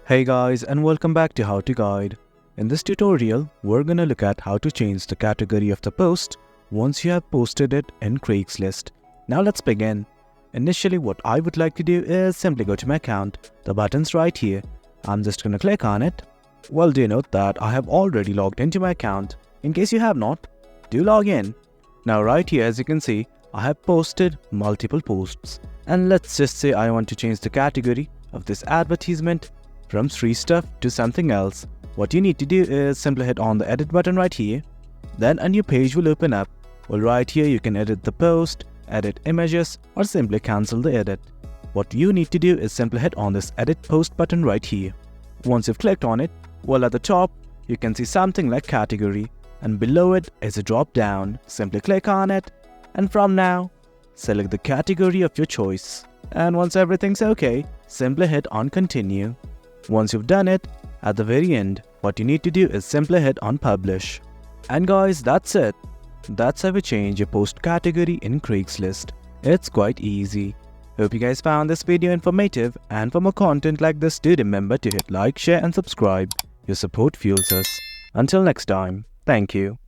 Hey guys, and welcome back to How to Guide. In this tutorial, we're gonna look at how to change the category of the post once you have posted it in Craigslist. Now let's begin. Initially, what I would like to do is simply go to my account. The button's right here. I'm just gonna click on it. Well, do note that I have already logged into my account. In case you have not, do log in. Now right here, as you can see, I have posted multiple posts. And let's just say I want to change the category of this advertisement from street stuff to something else. What you need to do is simply hit on the edit button right here. Then a new page will open up. Well, right here you can edit the post, edit images, or simply cancel the edit. What you need to do is simply hit on this edit post button right here. Once you've clicked on it, well, at the top you can see something like category, and below it is a drop down. Simply click on it, and from now select the category of your choice. And once everything's okay, simply hit on continue. Once you've done it, at the very end, what you need to do is simply hit on publish. And guys, that's it. That's how we change your post category in Craigslist. It's quite easy. Hope you guys found this video informative, and for more content like this, do remember to hit like, share and subscribe. Your support fuels us. Until next time, thank you.